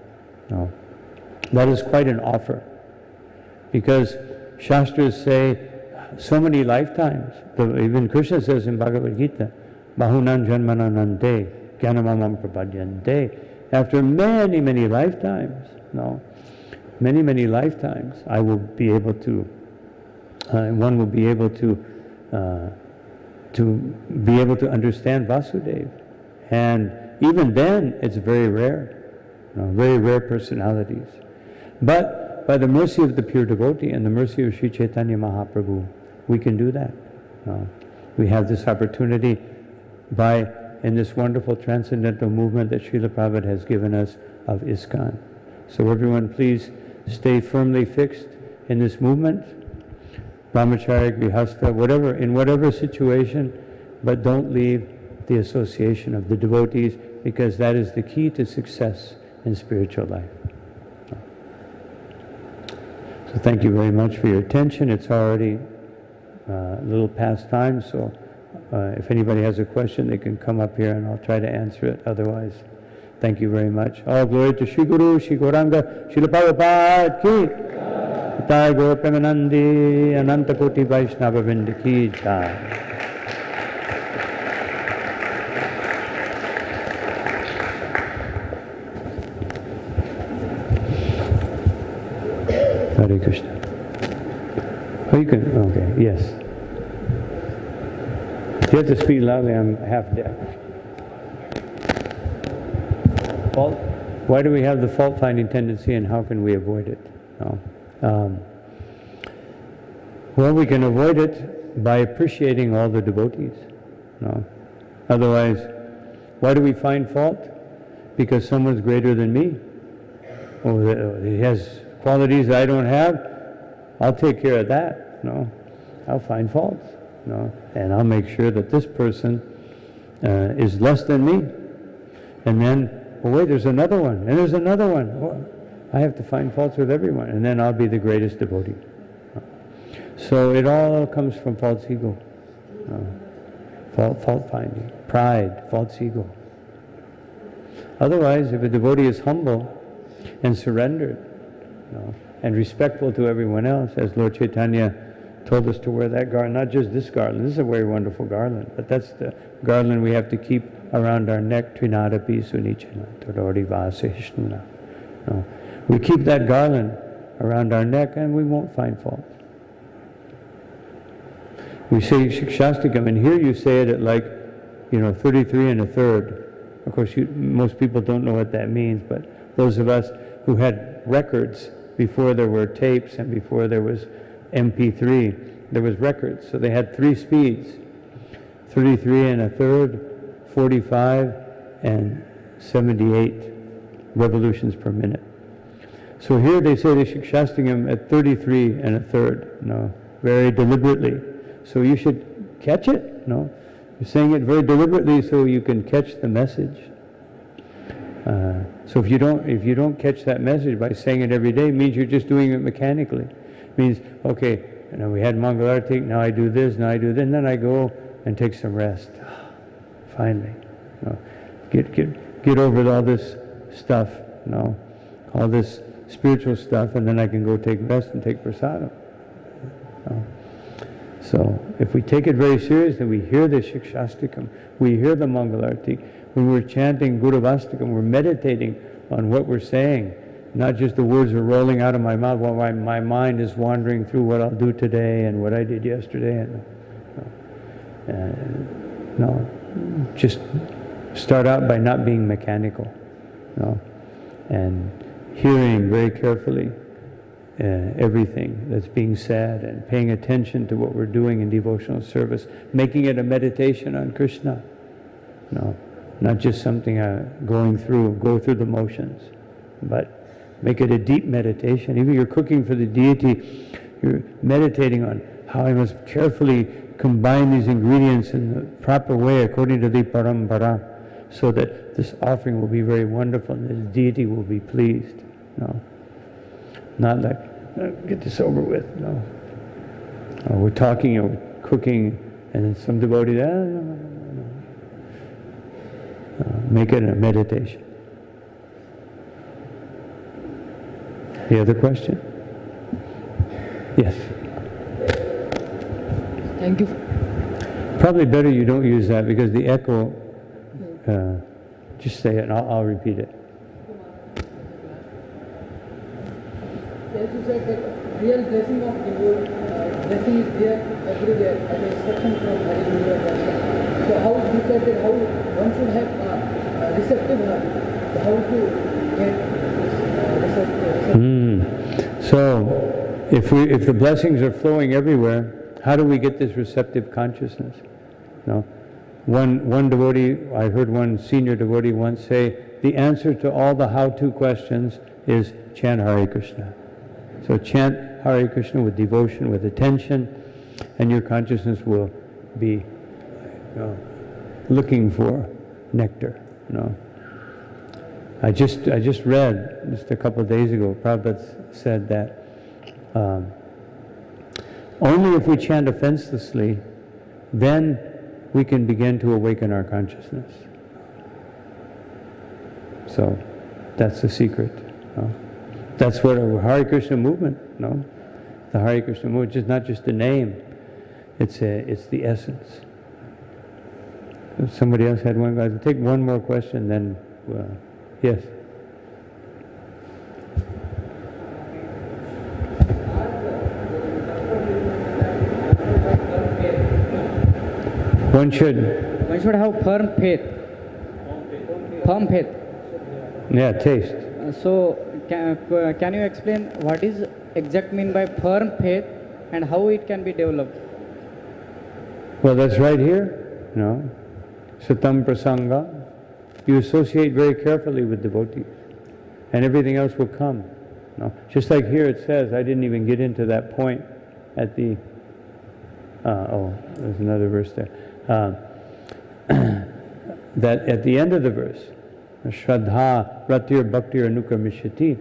That is quite an offer. Because Shastras say so many lifetimes. Even Krishna says in Bhagavad Gita, Bahunan Janmananante, Jnanamamam Prapadyante. After many lifetimes, many lifetimes, I will be able to, one will be able to understand Vasudeva. And even then, it's very rare, very rare personalities. But by the mercy of the pure devotee and the mercy of Sri Chaitanya Mahaprabhu, we can do that. We have this opportunity in this wonderful transcendental movement that Srila Prabhupada has given us of ISKCON. So everyone please stay firmly fixed in this movement, brahmacharya, grihastha, in whatever situation, but don't leave the association of the devotees, because that is the key to success in spiritual life. So thank you very much for your attention. It's already a little past time, so if anybody has a question, they can come up here and I'll try to answer it. Otherwise, thank you very much. All glory to Shri Guru, Shri Gauranga, Srila Prabhupada ki. Jai Gaur Premanandi, Ananta Koti Vaishnava Vrinda ki jai. Hare Krishna. Oh, you can, okay, yes. You have to speak loudly, I'm half deaf. Fault? Why do we have the fault-finding tendency and how can we avoid it? No. Well, we can avoid it by appreciating all the devotees. No. Otherwise, why do we find fault? Because someone's greater than me. Oh, he has qualities I don't have. I'll take care of that. No. I'll find faults. No. And I'll make sure that this person is less than me. And then, oh wait, there's another one, and there's another one. Well, I have to find faults with everyone, and then I'll be the greatest devotee. So it all comes from false ego. Fault finding, pride, false ego. Otherwise, if a devotee is humble and surrendered, and respectful to everyone else, as Lord Chaitanya told us to wear that garland, not just this garland, this is a very wonderful garland, but that's the garland we have to keep around our neck, Trinadapi Sunichana, Tadori Vasishnuna. We keep that garland around our neck and we won't find fault. We say Shikshastikam, and here you say it at like, 33 and a third. Of course, most people don't know what that means, but those of us who had records before there were tapes and before there was MP3, there was records. So they had 3 speeds, 33 and a third, 45, and 78 revolutions per minute. So here they say the Shikshastikam at 33 and a third, very deliberately. So you should catch it, You're saying it very deliberately so you can catch the message. So if you don't catch that message by saying it every day, it means you're just doing it mechanically. It means, okay, we had Mangalarti, now I do this, now I do this, and then I go and take some rest. Finally, get over all this stuff, all this spiritual stuff, and then I can go take rest and take prasadam. So if we take it very seriously, we hear the Shikshastikam, we hear the Mangalarti, when we're chanting Guruvastikam, we're meditating on what we're saying, not just the words are rolling out of my mouth while my mind is wandering through what I'll do today and what I did yesterday. Just start out by not being mechanical, and hearing very carefully everything that's being said and paying attention to what we're doing in devotional service, making it a meditation on Krishna, not just something go through the motions, but make it a deep meditation. Even you're cooking for the deity, you're meditating on how I must carefully combine these ingredients in the proper way according to the parampara, so that this offering will be very wonderful and this deity will be pleased. Not like, get this over with, we're talking or we're cooking and some devotee, make it a meditation. Any other question? Yes. Thank you. Probably better you don't use that because the echo, just say it and I'll repeat it. As you said that real blessing of devotee, blessing is there everywhere as an instruction from Hari Guru and Krishna. So how you said that how one should have a receptive heart, how to get receptive. So if the blessings are flowing everywhere, how do we get this receptive consciousness? One devotee, I heard one senior devotee once say, the answer to all the how-to questions is chant Hare Krishna. So chant Hare Krishna with devotion, with attention, and your consciousness will be looking for nectar. I just read, just a couple of days ago, Prabhupada said that Only if we chant offenselessly, then we can begin to awaken our consciousness. So that's the secret. That's what a Hare Krishna movement, the Hare Krishna movement is not just a name, it's the essence. If somebody else had one, I'll take one more question, then yes. One should have firm faith. Firm faith. Yeah, taste. So, can you explain what is exact mean by firm faith and how it can be developed? Well, that's right here. Satam prasanga. You associate very carefully with devotees, and everything else will come. Just like here it says, I didn't even get into that point at the. There's another verse there. That at the end of the verse, Shraddha, Ratir, Bhaktir, Anukramishyati,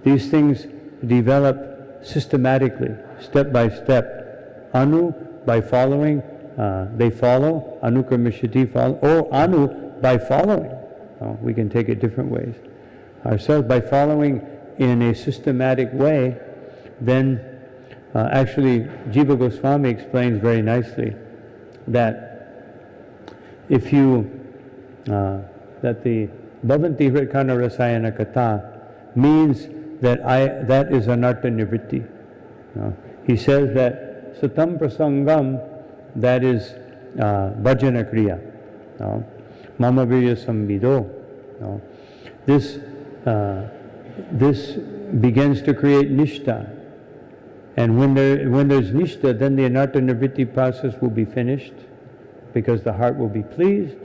these things develop systematically, step by step. Anu, by following, they follow. Anukramishyati, follow. Anu, by following. We can take it different ways. Ourselves, by following in a systematic way, then actually Jiva Goswami explains very nicely that if you, that the Bhavanti Hritkana Rasayana Kata means that is anartha nivritti. He says that Satam Prasangam, that is Bhajana Kriya. Mama Virya Samvido. This begins to create nishta. And when there's nishta, then the anartha nivritti process will be finished, because the heart will be pleased.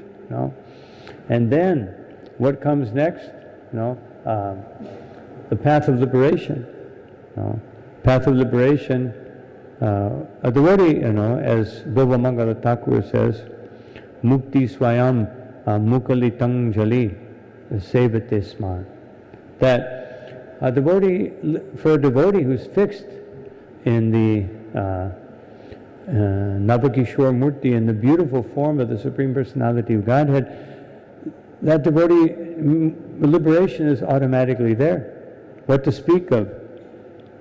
And then what comes next? The path of liberation. Path of liberation. A devotee, as Bhava Mangala Thakur says, Mukti Swayam Mukalitang Jali Sevate Smar. That a devotee, for a devotee who's fixed in the Navakishwar Murti, in the beautiful form of the Supreme Personality of Godhead, that devotee, liberation is automatically there. What to speak of?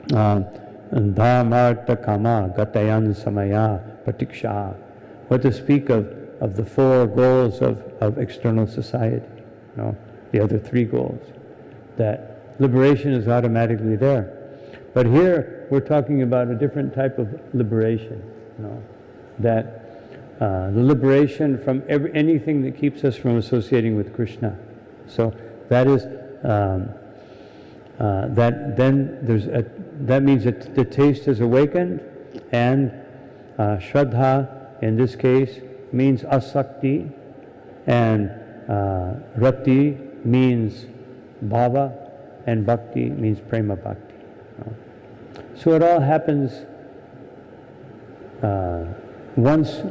Dharmartha kama gatayan samaya patiksha. What to speak of the four goals of external society, the other three goals. That liberation is automatically there. But here we're talking about a different type of liberation, that the liberation from anything that keeps us from associating with Krishna. So that is that means that the taste is awakened, and Shraddha in this case means asakti, and Rati means bhava, and bhakti means prema bhakti. So it all happens once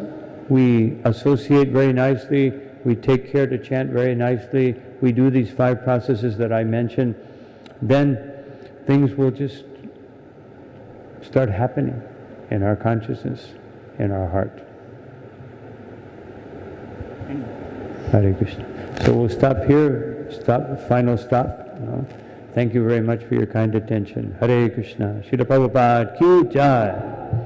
we associate very nicely, we take care to chant very nicely, we do these 5 processes that I mentioned, then things will just start happening in our consciousness, in our heart. Hare Krishna. So we'll stop here, final stop. Thank you very much for your kind attention. Hare Krishna. Srila Prabhupada ki jai.